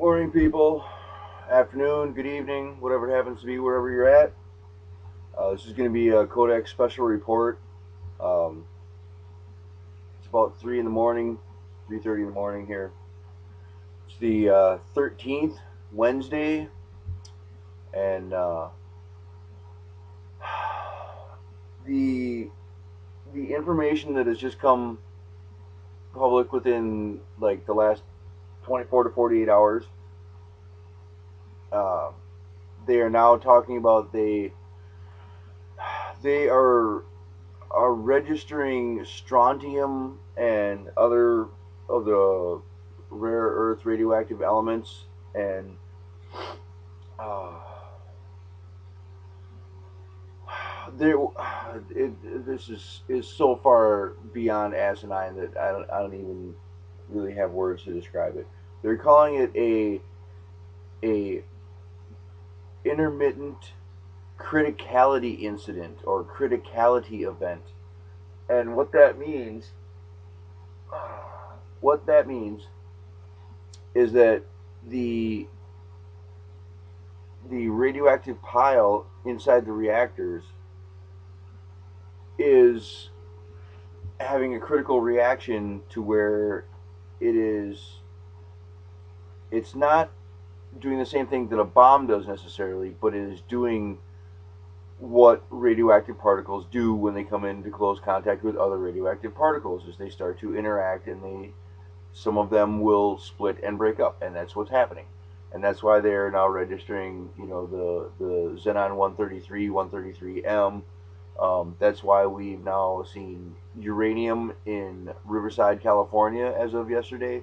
Morning, people. Afternoon, good evening, whatever it happens to be, wherever you're at. This is going to be a CodeX special report. Um, it's about 3 in the morning, 3:30 in the morning here. It's the 13th, Wednesday, and the the information that has just come public within like the last 24 to 48 hours. Uh, they are now talking about they are registering strontium and other of the rare earth radioactive elements, and uh, this is so far beyond asinine that I don't even really have words to describe it. They're calling it a intermittent criticality incident or criticality event, and what that means is that the the radioactive pile inside the reactors is having a critical reaction to where it's not doing the same thing that a bomb does necessarily, but it is doing what radioactive particles do when they come into close contact with other radioactive particles. As they start to interact, and some of them will split and break up, and that's what's happening. And that's why they're now registering, the xenon 133, 133M. That's why we've now seen uranium in Riverside, California, as of yesterday.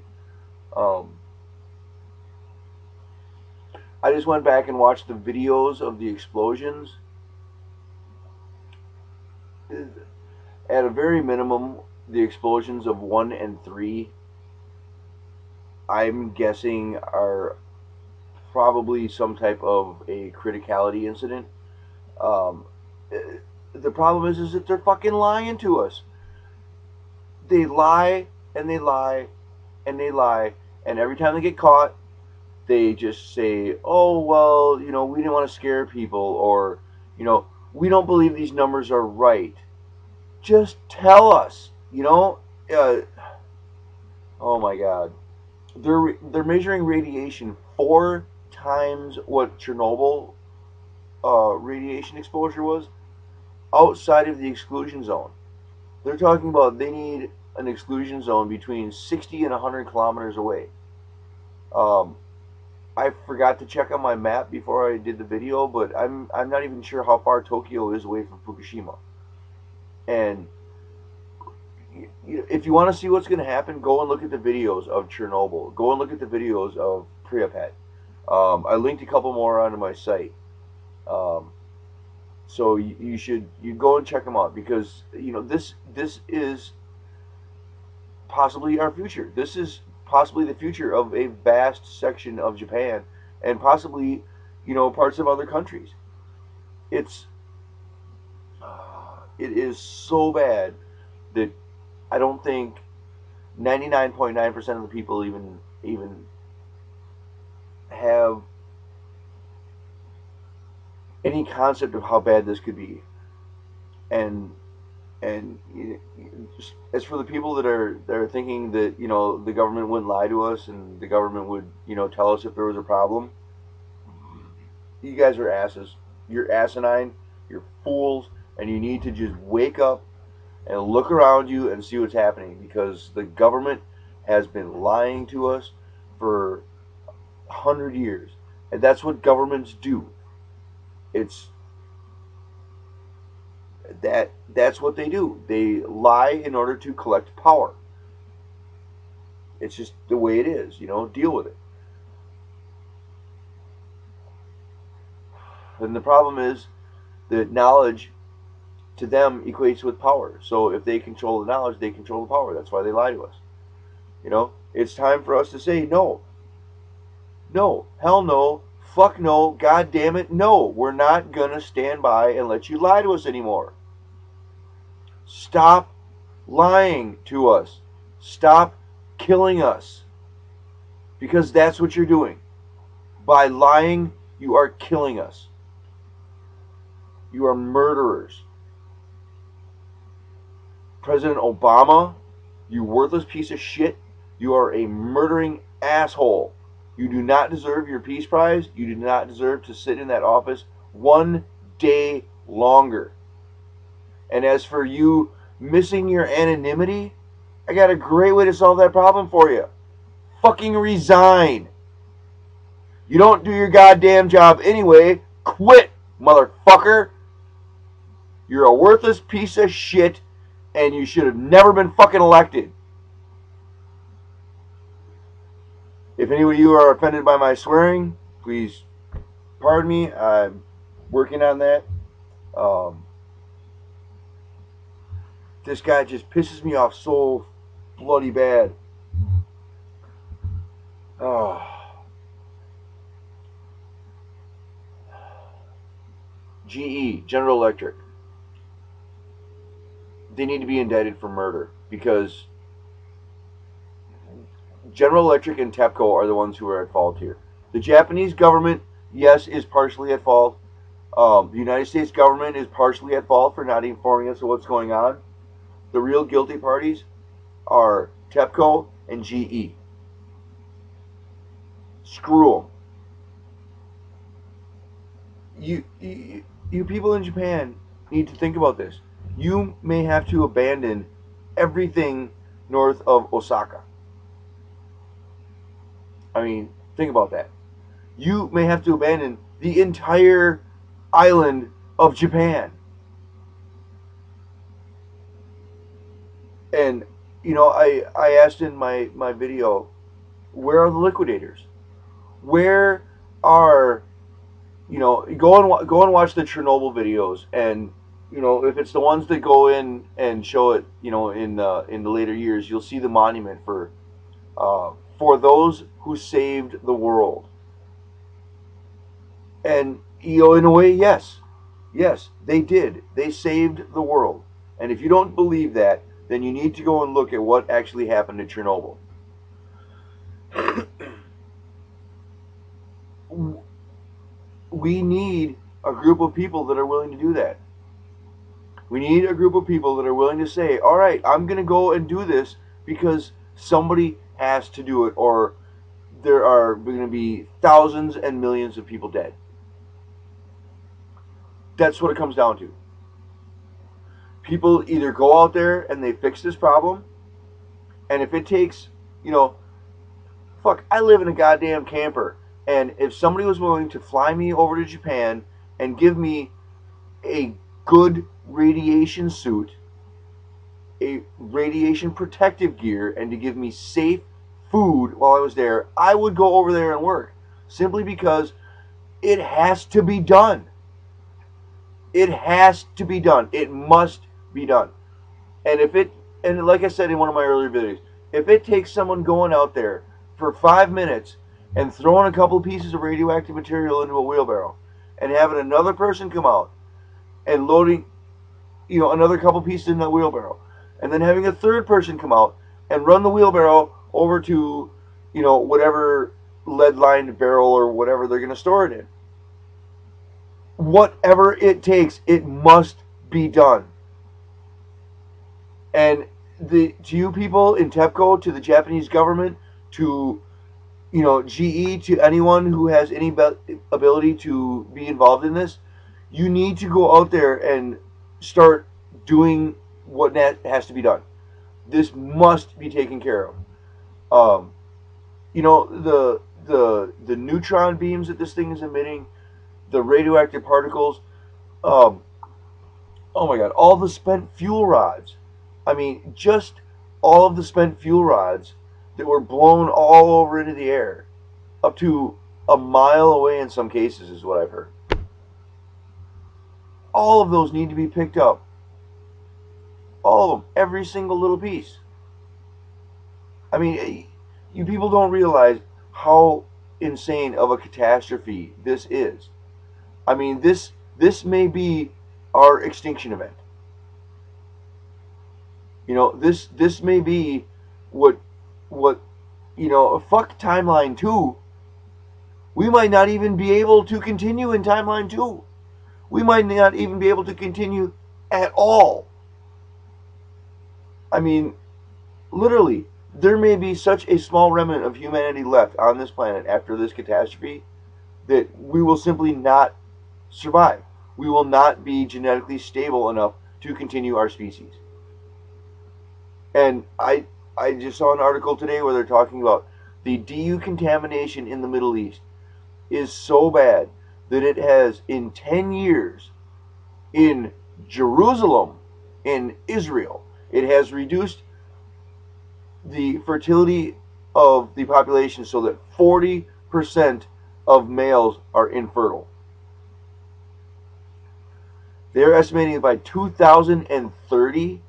Um, I just went back and watched the videos of the explosions. At a very minimum, the explosions of 1 and 3, I'm guessing, are probably some type of a criticality incident. Um, the problem is that they're fucking lying to us. They lie and they lie and they lie, and every time they get caught, they just say, "Oh well, we didn't want to scare people," or "We don't believe these numbers are right." Just tell us, oh my God, they're measuring radiation 4 times what Chernobyl radiation exposure was outside of the exclusion zone. They're talking about they need an exclusion zone between 60 and 100 kilometers away. Um, I forgot to check on my map before I did the video, but I'm not even sure how far Tokyo is away from Fukushima. And if you want to see what's going to happen, go and look at the videos of Chernobyl. Go and look at the videos of Pripyat. I linked a couple more onto my site. Um, so you go and check them out, because this is possibly our future. This is possibly the future of a vast section of Japan, and possibly parts of other countries. It's it is so bad that I don't think 99.9% of the people even have any concept of how bad this could be. And and as for the people that are thinking that the government wouldn't lie to us, and the government would tell us if there was a problem, you guys are asses. You're asinine. You're fools, and you need to just wake up and look around you and see what's happening, because the government has been lying to us for 100 years, and that's what governments do. It's that's what they do. They lie in order to collect power. It's just the way it is. Deal with it. And the problem is that knowledge to them equates with power. So if they control the knowledge, they control the power. That's why they lie to us. It's time for us to say no. No. Hell no. Fuck no. God damn it. No. We're not going to stand by and let you lie to us anymore. Stop lying to us. Stop killing us. Because that's what you're doing. By lying, you are killing us. You are murderers. President Obama, you worthless piece of shit, you are a murdering asshole. You do not deserve your Peace Prize. You do not deserve to sit in that office one day longer. And as for you missing your anonymity, I got a great way to solve that problem for you. Fucking resign. You don't do your goddamn job anyway. Quit, motherfucker. You're a worthless piece of shit, and you should have never been fucking elected. If any of you are offended by my swearing, please pardon me. I'm working on that. This guy just pisses me off so bloody bad. Oh. GE, General Electric. They need to be indicted for murder because General Electric and TEPCO are the ones who are at fault here. The Japanese government, yes, is partially at fault. The United States government is partially at fault for not informing us of what's going on. The real guilty parties are TEPCO and GE. Screw them. You people in Japan need to think about this. You may have to abandon everything north of Osaka. I mean, think about that. You may have to abandon the entire island of Japan. And, you know, I asked in my video, where are the liquidators? Where are, you know, go and watch the Chernobyl videos, and, you know, if it's the ones that go in and show it, you know, in the later years, you'll see the monument for those who saved the world. And, you know, in a way, yes, they did. They saved the world. And if you don't believe that, then you need to go and look at what actually happened at Chernobyl. We need a group of people that are willing to do that. We need a group of people that are willing to say, all right, I'm going to go and do this because somebody has to do it, or there are going to be thousands and millions of people dead. That's what it comes down to. People either go out there and they fix this problem, and if it takes, you know, fuck, I live in a goddamn camper, and if somebody was willing to fly me over to Japan and give me a good radiation suit, a radiation protective gear, and to give me safe food while I was there, I would go over there and work, simply because it has to be done. It has to be done. It must be done. And like I said in one of my earlier videos, if it takes someone going out there for 5 minutes and throwing a couple pieces of radioactive material into a wheelbarrow, and having another person come out and loading, you know, another couple pieces in that wheelbarrow, and then having a third person come out and run the wheelbarrow over to, you know, whatever lead-lined barrel or whatever they're going to store it in. Whatever it takes, it must be done. And to you people in TEPCO, to the Japanese government, to, you know, GE, to anyone who has any ability to be involved in this, you need to go out there and start doing what has to be done. This must be taken care of. You know, the neutron beams that this thing is emitting, the radioactive particles, oh my god, all the spent fuel rods. I mean, just all of the spent fuel rods that were blown all over into the air, up to a mile away in some cases, is what I've heard. All of those need to be picked up. All of them. Every single little piece. I mean, you people don't realize how insane of a catastrophe this is. I mean, this may be our extinction event. You know, this may be what you know, fuck timeline 2. We might not even be able to continue in timeline 2. We might not even be able to continue at all. I mean, literally, there may be such a small remnant of humanity left on this planet after this catastrophe that we will simply not survive. We will not be genetically stable enough to continue our species. And I just saw an article today where they're talking about the decontamination in the Middle East is so bad that it has, in 10 years, in Jerusalem, in Israel, it has reduced the fertility of the population so that 40% of males are infertile. They're estimating that by 2030,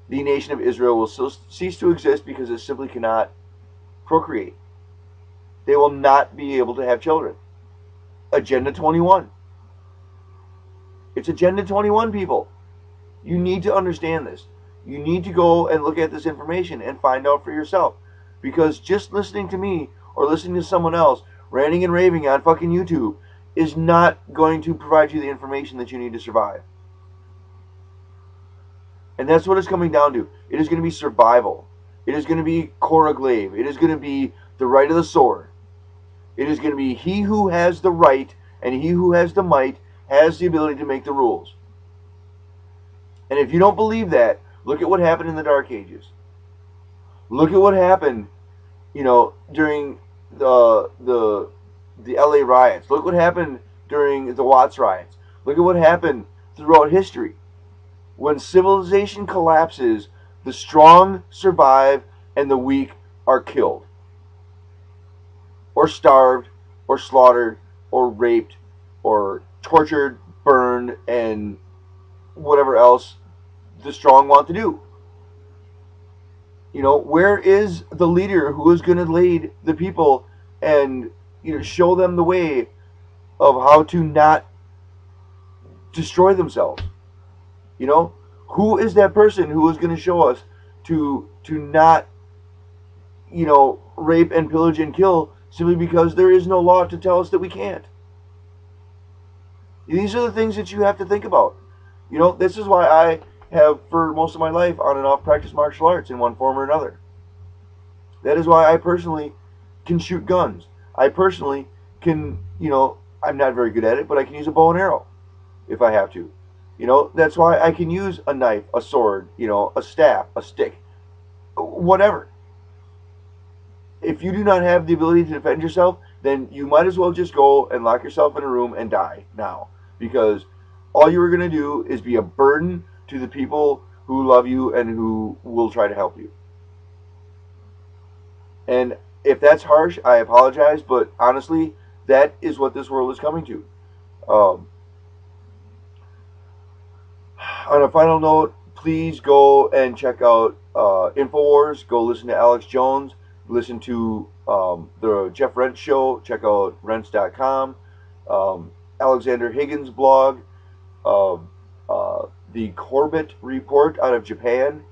the nation of Israel will cease to exist because it simply cannot procreate. They will not be able to have children. Agenda 21. It's Agenda 21, people. You need to understand this. You need to go and look at this information and find out for yourself. Because just listening to me or listening to someone else ranting and raving on fucking YouTube is not going to provide you the information that you need to survive. And that's what it's coming down to. It is going to be survival. It is going to be Coroglaive. It is going to be the right of the sword. It is going to be he who has the right and he who has the might has the ability to make the rules. And if you don't believe that, look at what happened in the Dark Ages. Look at what happened, during the LA riots. Look what happened during the Watts riots. Look at what happened throughout history. When civilization collapses, the strong survive and the weak are killed, or starved, or slaughtered, or raped, or tortured, burned, and whatever else the strong want to do. Where is the leader who is going to lead the people and show them the way of how to not destroy themselves? Who is that person who is going to show us to not rape and pillage and kill simply because there is no law to tell us that we can't? These are the things that you have to think about. This is why I have, for most of my life, on and off, practiced martial arts in one form or another. That is why I personally can shoot guns. I personally can, I'm not very good at it, but I can use a bow and arrow if I have to. That's why I can use a knife, a sword, a staff, a stick, whatever. If you do not have the ability to defend yourself, then you might as well just go and lock yourself in a room and die now. Because all you are going to do is be a burden to the people who love you and who will try to help you. And if that's harsh, I apologize, but honestly, that is what this world is coming to. On a final note, please go and check out InfoWars. Go listen to Alex Jones. Listen to the Jeff Rentz show. Check out Rentz.com. Alexander Higgins' blog. The Corbett Report out of Japan.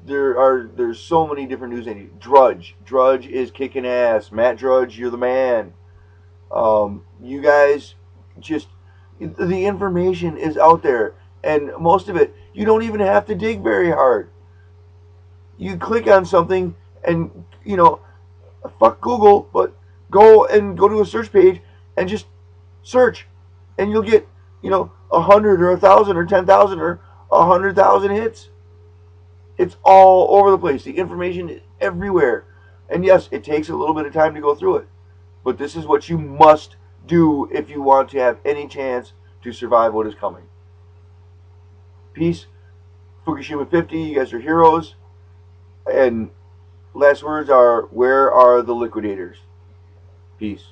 There's so many different news. Drudge is kicking ass. Matt Drudge, you're the man. You guys, just the information is out there, and most of it you don't even have to dig very hard. You click on something, and fuck Google, but go to a search page and just search, and you'll get 100 or 1,000 or 10,000 or 100,000 hits. It's all over the place. The information is everywhere. And yes, it takes a little bit of time to go through it. But this is what you must do if you want to have any chance to survive what is coming. Peace. Fukushima 50, you guys are heroes. And last words are, where are the liquidators? Peace.